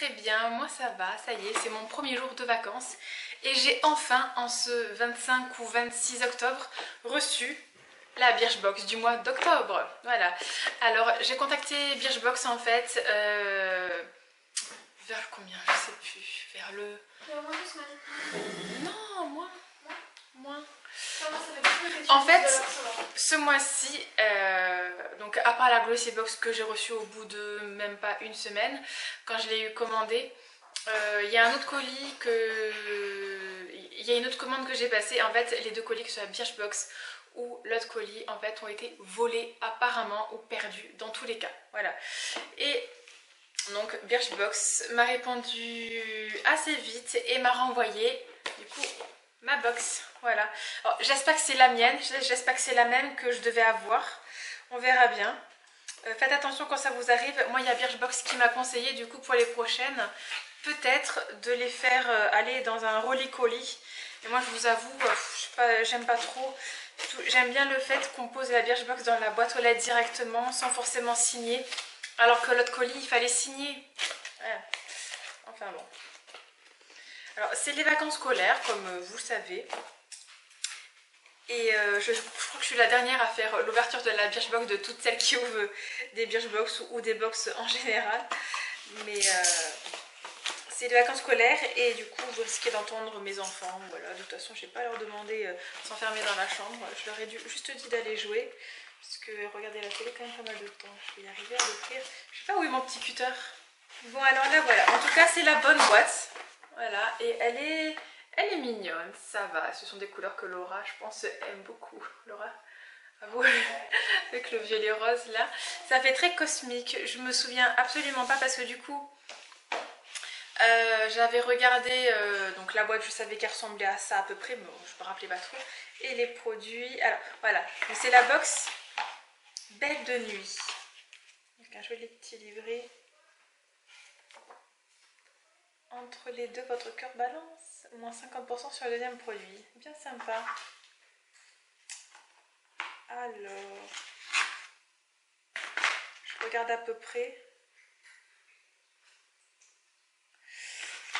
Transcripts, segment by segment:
très bien, moi ça va, ça y est, c'est mon premier jour de vacances et j'ai enfin, en ce 25 ou 26 octobre, reçu la Birchbox du mois d'octobre. Voilà, alors j'ai contacté Birchbox en fait, vers combien, je sais plus, vers le... Non, moins. En fait, ce mois-ci, donc à part la Glossy Box que j'ai reçue au bout de même pas une semaine, quand je l'ai eu commandée, il y a un autre colis il y a une autre commande que j'ai passée. En fait, les deux colis, que ce soit Birchbox ou l'autre colis, en fait, ont été volés apparemment ou perdus dans tous les cas. Voilà. Et donc Birchbox m'a répondu assez vite et m'a renvoyé du coup ma box. Voilà. J'espère que c'est la mienne, j'espère que c'est la même que je devais avoir. On verra bien. Faites attention quand ça vous arrive. Moi, il y a Birchbox qui m'a conseillé du coup pour les prochaines, peut-être de les faire aller dans un rolly-colis. Et moi, je vous avoue, j'aime pas trop. J'aime bien le fait qu'on pose la Birchbox dans la boîte aux lettres directement, sans forcément signer. Alors que l'autre colis, il fallait signer. Ouais. Enfin bon. Alors, c'est les vacances scolaires, comme vous le savez. Et je crois que je suis la dernière à faire l'ouverture de la Birchbox de toutes celles qui ouvrent des Birchbox ou des box en général. Mais c'est les vacances scolaires et du coup, vous risquez d'entendre mes enfants. Voilà, de toute façon, je n'ai pas à leur demander de s'enfermer dans la chambre. Je leur ai juste dit d'aller jouer. Parce que regarder la télé quand même pas mal de temps. Je vais y arriver à l'ouvrir. Je sais pas où est mon petit cutter. Bon, alors là, voilà. En tout cas, c'est la bonne boîte. Voilà, et elle est mignonne, ça va. Ce sont des couleurs que Laura, je pense, aime beaucoup. Laura, à vous, avec le violet rose là. Ça fait très cosmique. Je me souviens absolument pas parce que du coup, j'avais regardé donc la boîte, je savais qu'elle ressemblait à ça à peu près, mais bon, je me rappelais pas trop. Et les produits, alors voilà, c'est la box Belle de nuit. Donc un joli petit livret. Entre les deux, votre cœur balance. Moins 50% sur le deuxième produit. Bien sympa. Alors, je regarde à peu près.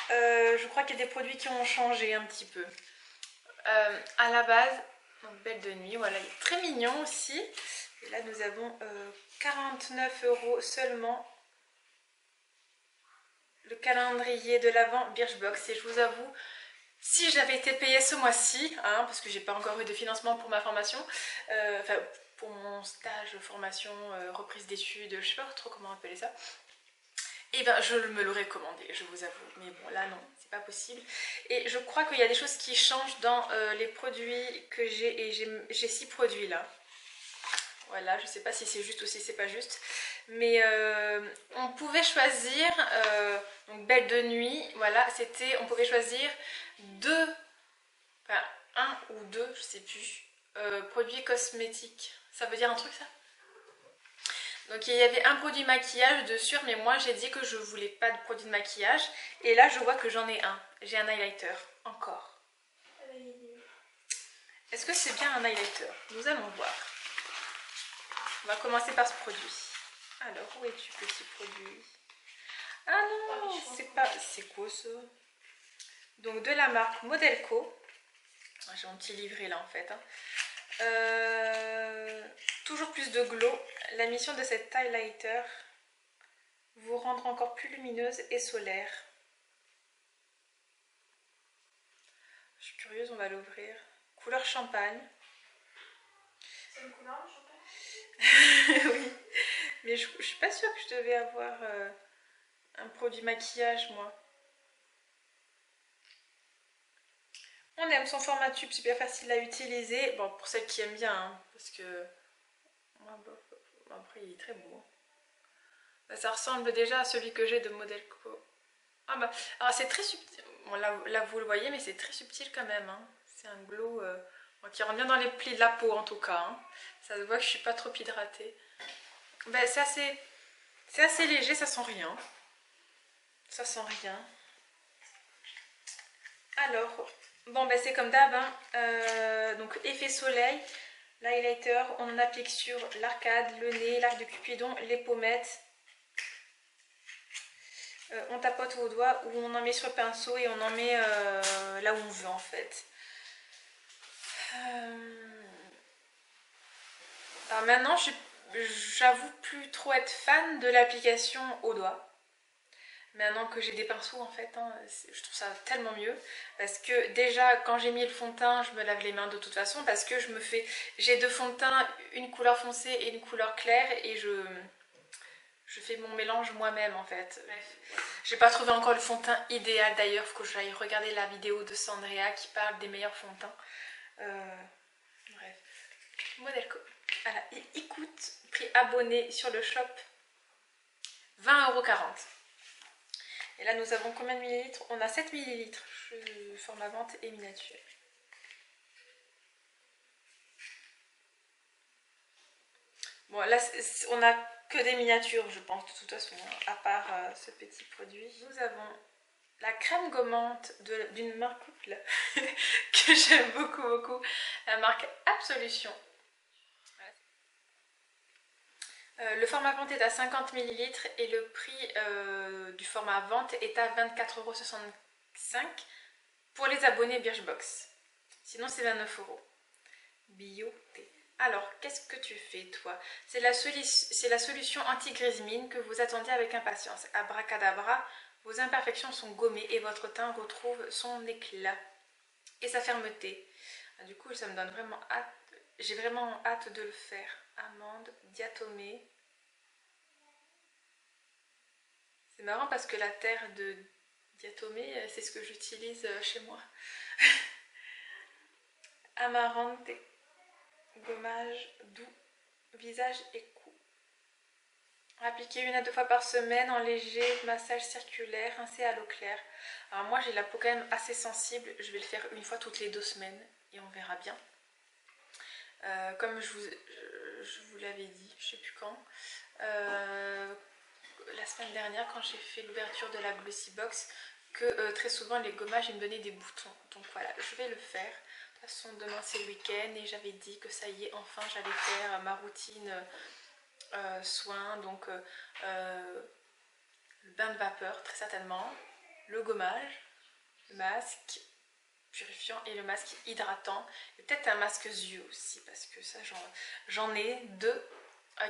Je crois qu'il y a des produits qui ont changé un petit peu. À la base, donc Belle de nuit, voilà, il est très mignon aussi. Et là, nous avons 49 € seulement. Le calendrier de l'Avent Birchbox. Et je vous avoue, si j'avais été payée ce mois-ci, hein, parce que j'ai pas encore eu de financement pour ma formation, enfin pour mon stage, formation, reprise d'études, je sais pas trop comment appeler ça, et ben je me l'aurais commandé, je vous avoue. Mais bon, là non, c'est pas possible. Et je crois qu'il y a des choses qui changent dans les produits que j'ai, et j'ai 6 produits là. Voilà, je sais pas si c'est juste ou si c'est pas juste. Mais on pouvait choisir, donc Belle de nuit, voilà, c'était, on pouvait choisir enfin un ou deux, je sais plus, produits cosmétiques. Ça veut dire un truc ça? Donc il y avait un produit maquillage de sûr, mais moi j'ai dit que je voulais pas de produit de maquillage. Et là je vois que j'en ai un. J'ai un highlighter, encore. Est-ce que c'est bien un highlighter? Nous allons voir. On va commencer par ce produit. Alors, où es-tu, petit produit? Ah non, c'est pas... C'est quoi ça? Donc, de la marque Modelco. J'ai mon petit livret là, en fait. Toujours plus de glow. La mission de cet highlighter, vous rendre encore plus lumineuse et solaire. Je suis curieuse, on va l'ouvrir. Couleur champagne. C'est une couleur le champagne? Oui, mais je suis pas sûre que je devais avoir un produit maquillage, moi. On aime son format tube, super facile à utiliser. Bon, pour celles qui aiment bien, hein, parce que... Après, il est très beau. Bah, ça ressemble déjà à celui que j'ai de Modelco. Ah bah, alors c'est très subtil. Bon, là, vous le voyez, mais c'est très subtil quand même. Hein. C'est un glow qui rentre bien dans les plis de la peau, en tout cas. Hein. Ça se voit que je suis pas trop hydratée. Bah, c'est assez léger, ça sent rien. Ça sent rien. Alors, bon ben c'est comme d'hab, hein. Donc effet soleil, l'highlighter, on en applique sur l'arcade, le nez, l'arc de Cupidon, les pommettes. on tapote au doigt ou on en met sur le pinceau et on en met là où on veut en fait. Alors maintenant, j'avoue plus trop être fan de l'application au doigt. Maintenant que j'ai des pinceaux en fait, hein, je trouve ça tellement mieux. Parce que déjà quand j'ai mis le fond de teint, je me lave les mains de toute façon. Parce que j'ai 2 fonds de teint, une couleur foncée et une couleur claire. Et je fais mon mélange moi-même en fait. J'ai pas trouvé encore le fond de teint idéal d'ailleurs. Faut que j'aille regarder la vidéo de Sandrea qui parle des meilleurs fonds de teint. Bref. Modelco. Voilà, il coûte, prix abonné sur le shop, 20,40 €. Et là, nous avons combien de millilitres? On a 7 millilitres, format vente et miniature. Bon, là, on a que des miniatures, je pense, de toute façon, à part ce petit produit. Nous avons la crème gommante d'une marque là, que j'aime beaucoup, beaucoup, la marque Absolution. Le format vente est à 50 ml et le prix du format vente est à 24,65 € pour les abonnés Birchbox. Sinon c'est 29 €. Bioté. Alors, qu'est-ce que tu fais toi? C'est la solution anti-grise mine que vous attendiez avec impatience. Abracadabra, vos imperfections sont gommées et votre teint retrouve son éclat et sa fermeté. Du coup, ça me donne vraiment hâte. J'ai vraiment hâte de le faire. Amande, diatomée. C'est marrant parce que la terre de diatomée, c'est ce que j'utilise chez moi. Amarante, gommage doux, visage et cou. Appliquer 1 à 2 fois par semaine en léger massage circulaire, rincé à l'eau claire. Alors moi j'ai la peau quand même assez sensible, je vais le faire 1 fois toutes les 2 semaines et on verra bien. Comme je vous l'avais dit, je sais plus quand, la semaine dernière quand j'ai fait l'ouverture de la Glossy Box, que très souvent les gommages ils me donnaient des boutons. Donc voilà, je vais le faire. De toute façon demain c'est le week-end et j'avais dit que ça y est, enfin j'allais faire ma routine soin, donc le bain de vapeur très certainement, le gommage, le masque purifiant et le masque hydratant et peut-être un masque yeux aussi parce que ça j'en ai 2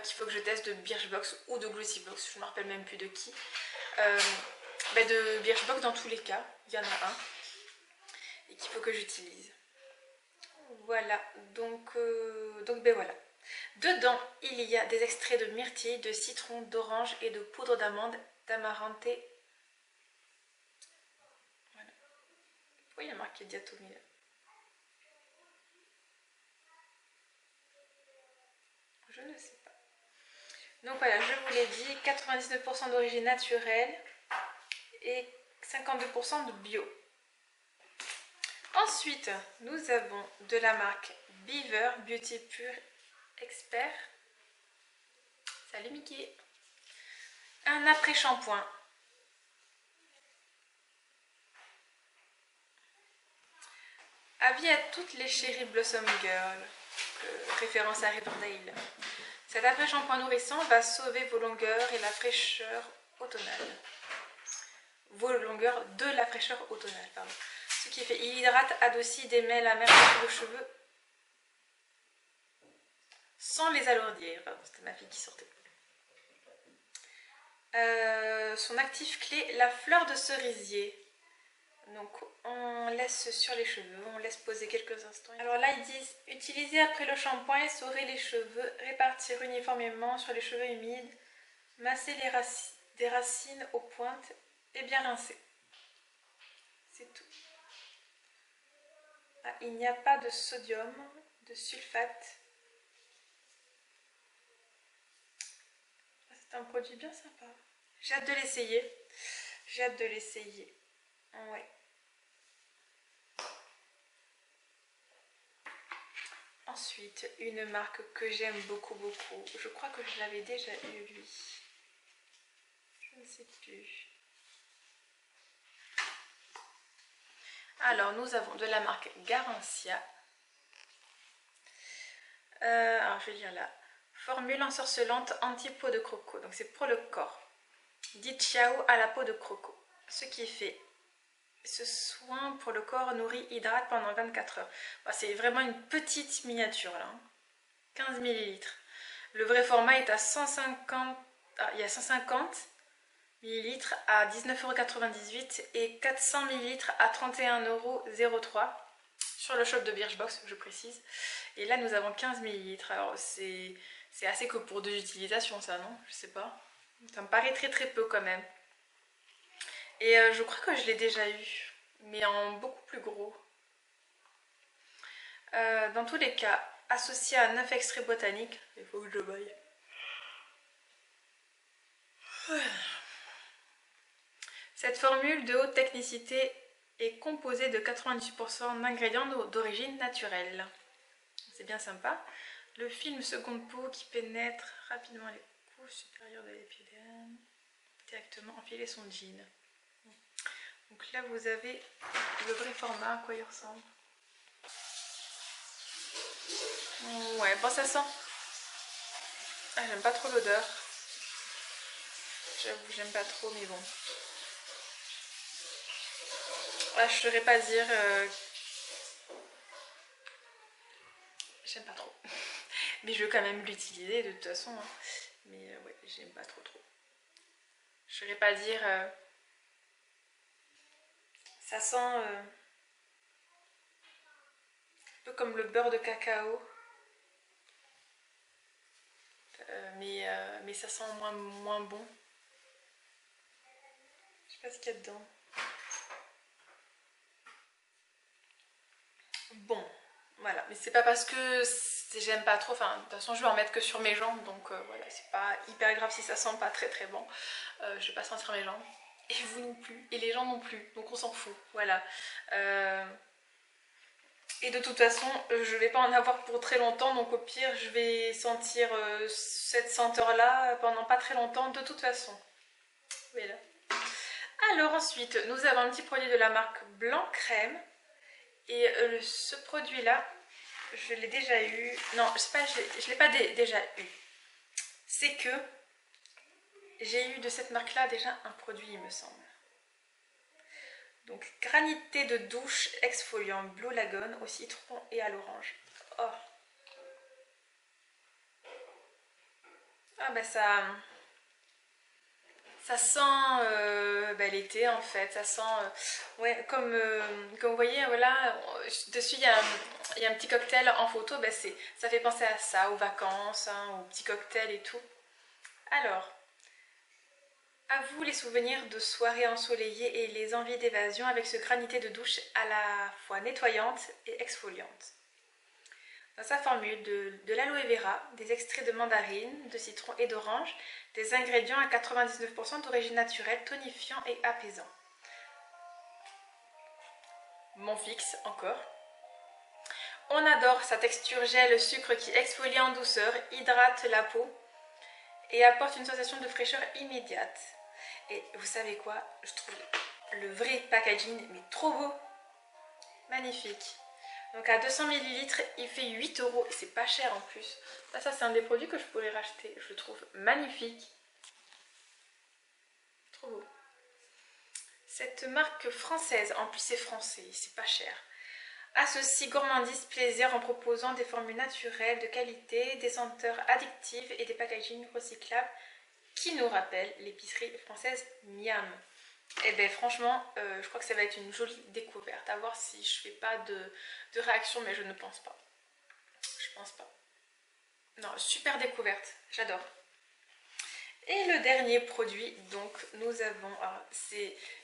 qu'il faut que je teste de Birchbox ou de Glossy Box, je ne me rappelle même plus de qui. De Birchbox dans tous les cas, il y en a un et qu'il faut que j'utilise. Voilà, donc voilà. Dedans, il y a des extraits de myrtille, de citron, d'orange et de poudre d'amande, d'amarante. Voilà. Pourquoi il y a marqué diatomée là? Je ne sais pas. Donc voilà, je vous l'ai dit, 99% d'origine naturelle et 52% de bio. Ensuite, nous avons de la marque Beaver Beauty Pure Expert. Salut Mickey. Un après-shampoing. Avis à toutes les chéries Blossom Girl, référence à Riverdale. Cet après-shampoing nourrissant va sauver vos longueurs et la fraîcheur automnale. Vos longueurs de la fraîcheur automnale, pardon. Ce qui fait, il hydrate, adoucit, démêle la merveille de vos cheveux sans les alourdir. Pardon, c'était ma fille qui sortait. Son actif clé, la fleur de cerisier. Donc on laisse sur les cheveux, on laisse poser quelques instants. Alors là ils disent utiliser après le shampoing, essorer les cheveux, répartir uniformément sur les cheveux humides, masser des racines aux pointes et bien rincer. C'est tout. Ah, il n'y a pas de sodium, de sulfate. C'est un produit bien sympa. J'ai hâte de l'essayer. J'ai hâte de l'essayer. Ouais. Ensuite, une marque que j'aime beaucoup, beaucoup. Je crois que je l'avais déjà eu, lui. Je ne sais plus. Alors, nous avons de la marque Garancia. Alors, je vais lire là. Formule ensorcelante anti-peau de croco. Donc, c'est pour le corps. Dit Ciao à la peau de croco. Ce qui fait ce soin pour le corps nourrit, hydrate pendant 24 heures. Bon, c'est vraiment une petite miniature là. 15 ml. Le vrai format est à 150. Ah, il y a 150 ml à 19,98 € et 400 ml à 31,03 € sur le shop de Birchbox, je précise. Et là nous avons 15 ml. Alors c'est assez que pour 2 utilisations ça, non? Je sais pas. Ça me paraît très peu quand même. Et je crois que je l'ai déjà eu, mais en beaucoup plus gros. Dans tous les cas, associé à 9 extraits botaniques, il faut que je vaille. Cette formule de haute technicité est composée de 98% d'ingrédients d'origine naturelle. C'est bien sympa. Le film seconde peau qui pénètre rapidement les couches supérieures de l'épiderme, directement enfiler son jean. Donc là vous avez le vrai format, à quoi il ressemble. Ouais, bon ça sent. Ah, j'aime pas trop l'odeur. J'avoue, j'aime pas trop, mais bon. Là, je saurais pas dire. J'aime pas trop. Mais je veux quand même l'utiliser de toute façon. Hein. Mais ouais, j'aime pas trop. Je saurais pas dire. Ça sent un peu comme le beurre de cacao. Mais ça sent moins bon. Je sais pas ce qu'il y a dedans. Bon, voilà. Mais c'est pas parce que j'aime pas trop. Enfin, de toute façon, je vais en mettre que sur mes jambes. Donc voilà, c'est pas hyper grave si ça sent pas très bon. Je vais pas sentir mes jambes. Et vous non plus. Et les gens non plus. Donc on s'en fout. Voilà. Et de toute façon, je vais pas en avoir pour très longtemps. Donc au pire, je vais sentir cette senteur-là pendant pas très longtemps. De toute façon. Voilà. Alors ensuite, nous avons un petit produit de la marque Blanc Crème. Et ce produit-là, je l'ai déjà eu. Non, je l'ai pas déjà eu. C'est que j'ai eu de cette marque-là déjà un produit, il me semble. Donc, granité de douche exfoliant Blue Lagoon au citron et à l'orange. Oh. Ah bah ça sent l'été en fait, ça sent, ouais, comme vous voyez, voilà, dessus il y a un petit cocktail en photo, bah ça fait penser à ça, aux vacances, hein, aux petits cocktails et tout. Alors, à vous les souvenirs de soirées ensoleillées et les envies d'évasion avec ce granité de douche à la fois nettoyante et exfoliante. Dans sa formule, de l'aloe vera, des extraits de mandarine, de citron et d'orange, des ingrédients à 99% d'origine naturelle, tonifiant et apaisant. Mon fixe, encore. On adore sa texture gel sucre qui exfolie en douceur, hydrate la peau et apporte une sensation de fraîcheur immédiate. Et vous savez quoi? Je trouve le vrai packaging mais trop beau. Magnifique. Donc à 200 ml, il fait 8 €. C'est pas cher en plus. Ça c'est un des produits que je pourrais racheter. Je le trouve magnifique. Trop beau. Cette marque française, en plus c'est français, c'est pas cher, associe gourmandise plaisir en proposant des formules naturelles de qualité, des senteurs addictives et des packagings recyclables qui nous rappellent l'épicerie française Miam. Et bien franchement, je crois que ça va être une jolie découverte. À voir si je fais pas de réaction, mais je ne pense pas. Je pense pas. Non, super découverte, j'adore. Et le dernier produit, donc nous avons,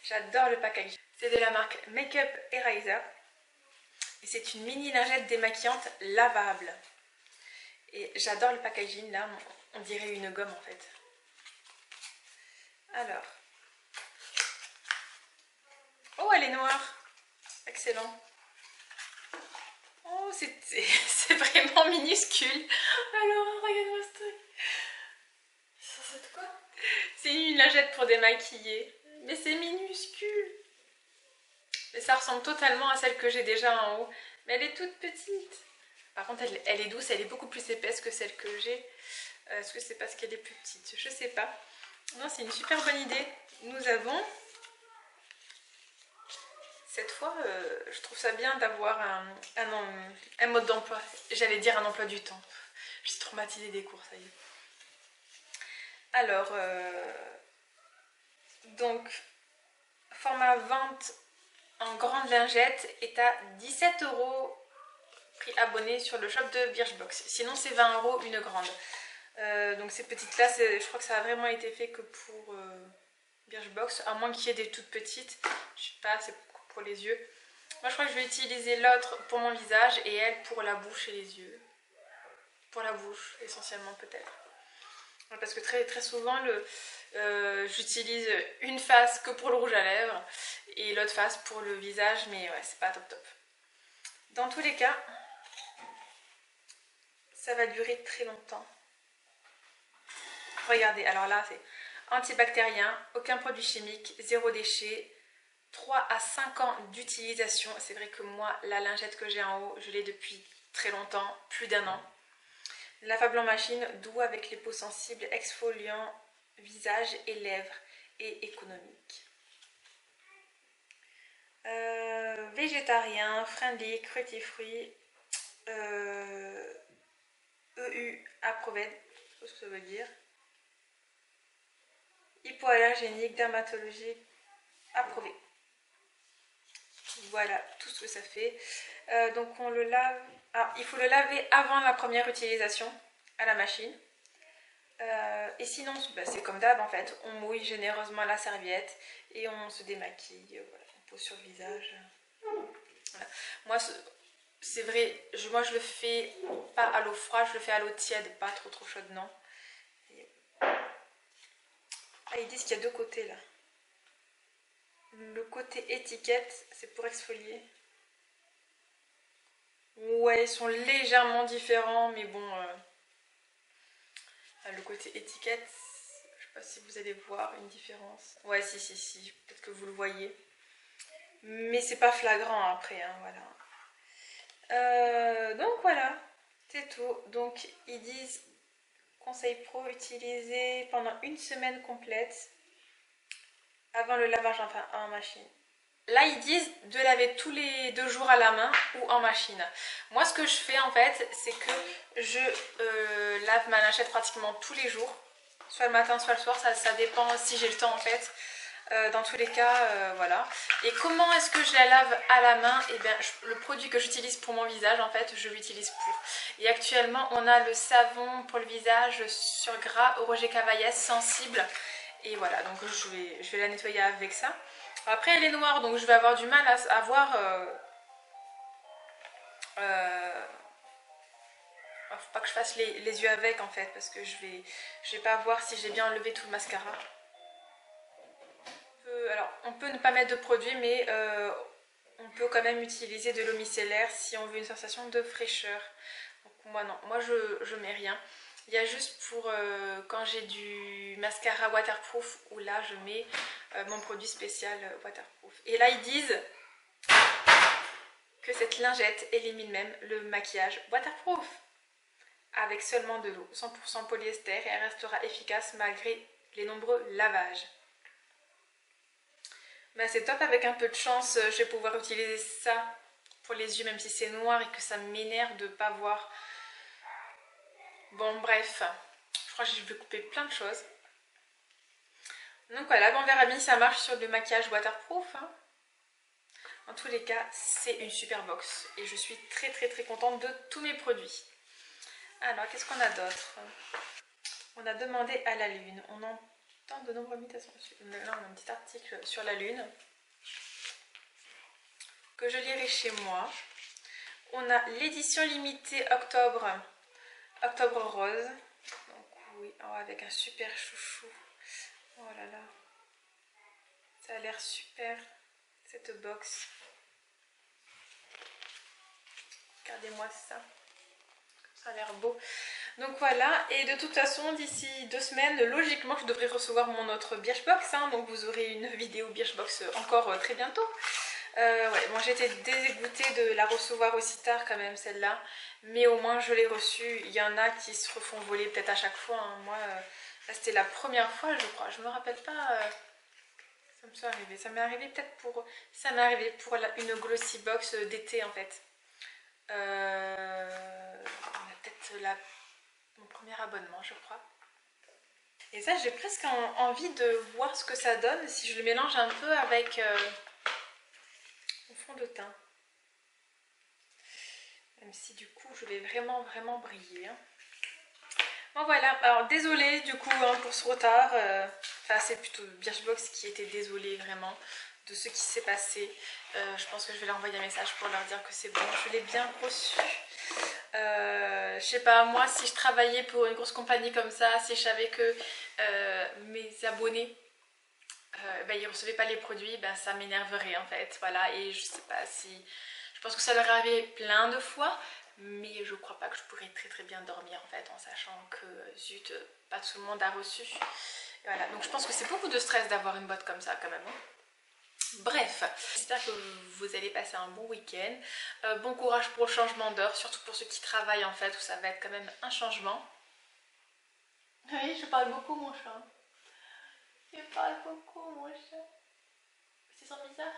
j'adore le packaging. C'est de la marque Makeup Eraser. Et c'est une mini lingette démaquillante lavable. Et j'adore le packaging là, on dirait une gomme en fait. Alors. Oh, elle est noire. Excellent. Oh, c'est vraiment minuscule. Alors, regarde-moi ce truc. C'est quoi? C'est une lingette pour démaquiller. Mais c'est minuscule. Mais ça ressemble totalement à celle que j'ai déjà en haut. Mais elle est toute petite. Par contre, elle est douce, elle est beaucoup plus épaisse que celle que j'ai. Est-ce que c'est parce qu'elle est plus petite? Je sais pas. Non, c'est une super bonne idée. Nous avons... Cette fois, je trouve ça bien d'avoir un mode d'emploi. J'allais dire un emploi du temps. Je suis traumatisée des cours, ça y est. Alors, donc, format vente en grande lingette est à 17 €, prix abonné sur le shop de Birchbox. Sinon, c'est 20 € une grande. Donc ces petites là, je crois que ça a vraiment été fait que pour Birchbox, à moins qu'il y ait des toutes petites. Je sais pas, c'est pour les yeux. Moi je crois que je vais utiliser l'autre pour mon visage et elle pour la bouche et les yeux. Pour la bouche essentiellement peut-être. Parce que très souvent j'utilise une face que pour le rouge à lèvres et l'autre face pour le visage, mais ouais, c'est pas top top. Dans tous les cas, ça va durer très longtemps. Regardez, alors là c'est antibactérien, aucun produit chimique, zéro déchet, 3 à 5 ans d'utilisation. C'est vrai que moi, la lingette que j'ai en haut, je l'ai depuis très longtemps, plus d'1 an. Lavable en machine, doux avec les peaux sensibles, exfoliant visage et lèvres et économique. Végétarien, friendly, cruelty-free, EU approved, je sais pas ce que ça veut dire. Hypoallergénique, dermatologique, approuvé. Voilà tout ce que ça fait. Donc on le lave. Ah, il faut le laver avant la première utilisation à la machine. Et sinon, bah, c'est comme d'hab en fait. On mouille généreusement la serviette et on se démaquille. Voilà, on pose sur le visage. Voilà. Moi, c'est vrai, moi je le fais pas à l'eau froide, je le fais à l'eau tiède, pas trop chaude, non. Ah, ils disent qu'il y a deux côtés là. Le côté étiquette, c'est pour exfolier. Ouais, ils sont légèrement différents, mais bon, le côté étiquette, je sais pas si vous allez voir une différence. Ouais, si, peut-être que vous le voyez. Mais c'est pas flagrant après, hein, voilà. Donc voilà, c'est tout. Donc ils disent, conseil pro, utiliser pendant une semaine complète avant le lavage en machine. Là, ils disent de laver tous les 2 jours à la main ou en machine. Moi, ce que je fais en fait, c'est que je lave ma lingette pratiquement tous les jours. Soit le matin, soit le soir, ça dépend si j'ai le temps en fait. Dans tous les cas, voilà. Et comment est-ce que je la lave à la main? Et bien, le produit que j'utilise pour mon visage, en fait, je l'utilise pour. Et actuellement, on a le savon pour le visage sur gras Roger Cavaillès sensible. Et voilà, donc je vais la nettoyer avec ça. Après elle est noire, donc je vais avoir du mal à voir. Faut pas que je fasse les yeux avec en fait, parce que je vais pas voir si j'ai bien enlevé tout le mascara. Alors on peut ne pas mettre de produit, mais on peut quand même utiliser de l'eau micellaire si on veut une sensation de fraîcheur. Donc moi non, moi je mets rien. Il y a juste pour quand j'ai du mascara waterproof où là je mets mon produit spécial waterproof. Et là ils disent que cette lingette élimine même le maquillage waterproof avec seulement de l'eau, 100% polyester, et elle restera efficace malgré les nombreux lavages. Ben c'est top, avec un peu de chance je vais pouvoir utiliser ça pour les yeux même si c'est noir et que ça m'énerve de ne pas voir. Bon bref, je crois que je vais couper plein de choses. Donc voilà, on verra bien si ça marche sur le maquillage waterproof. Hein. En tous les cas, c'est une super box et je suis très contente de tous mes produits. Alors, qu'est-ce qu'on a d'autre? On a demandé à la Lune. On entend de nombreuses imitations. Là, on a un petit article sur la Lune que je lirai chez moi. On a l'édition limitée octobre rose. Donc oui, oh, avec un super chouchou. Oh là là. Ça a l'air super, cette box. Regardez-moi ça. Ça a l'air beau. Donc voilà, et de toute façon, d'ici 2 semaines, logiquement, je devrais recevoir mon autre Birchbox. Hein, donc vous aurez une vidéo Birchbox encore très bientôt. Ouais, bon, j'étais dégoûtée de la recevoir aussi tard quand même, celle-là. Mais au moins, je l'ai reçue. Il y en a qui se refont voler peut-être à chaque fois. Hein. Moi, C'était la première fois, je crois. Je me rappelle pas. Ça me soit arrivé. Ça m'est arrivé peut-être pour. Ça m'est arrivé pour une Glossy Box d'été en fait. Peut-être mon premier abonnement, je crois. Et ça, j'ai presque envie de voir ce que ça donne si je le mélange un peu avec mon fond de teint. Même si du coup, je vais vraiment briller. Hein. Bon voilà, alors désolée du coup hein, pour ce retard. Enfin, c'est plutôt Birchbox qui était désolée vraiment de ce qui s'est passé. Je pense que je vais leur envoyer un message pour leur dire que c'est bon, je l'ai bien reçu. Je sais pas, moi si je travaillais pour une grosse compagnie comme ça, si je savais que mes abonnés ils recevaient pas les produits, ça m'énerverait en fait, voilà. Et je sais pas si, je pense que ça leur est arrivé plein de fois, mais je crois pas que je pourrais très bien dormir en fait en sachant que zut, pas tout le monde a reçu. Et voilà, donc je pense que c'est beaucoup de stress d'avoir une boîte comme ça quand même. Bref, j'espère que vous allez passer un bon week-end. Bon courage pour le changement d'heure, surtout pour ceux qui travaillent en fait, où ça va être quand même un changement. Oui, je parle beaucoup mon chat. Je parle beaucoup mon chat. C'est son bizarre.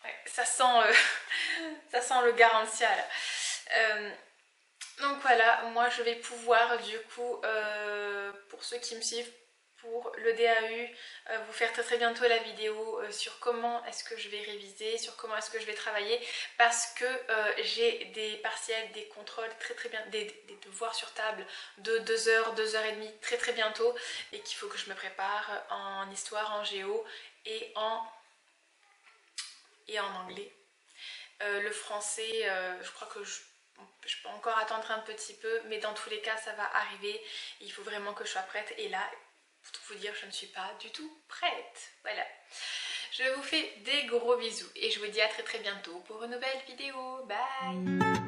Ouais, ça sent le garantia là. Donc voilà, moi je vais pouvoir du coup, pour ceux qui me suivent, pour le DAU, vous faire très bientôt la vidéo sur comment est-ce que je vais réviser, sur comment est-ce que je vais travailler, parce que j'ai des partiels, des contrôles très bien, des devoirs sur table de 2 heures, 2 heures et demie très bientôt, et qu'il faut que je me prépare en histoire, en géo et en anglais. Le français, je crois que je peux encore attendre un petit peu, mais dans tous les cas ça va arriver. Il faut vraiment que je sois prête, et là pour tout vous dire, je ne suis pas du tout prête. Voilà, je vous fais des gros bisous et je vous dis à très bientôt pour une nouvelle vidéo. Bye.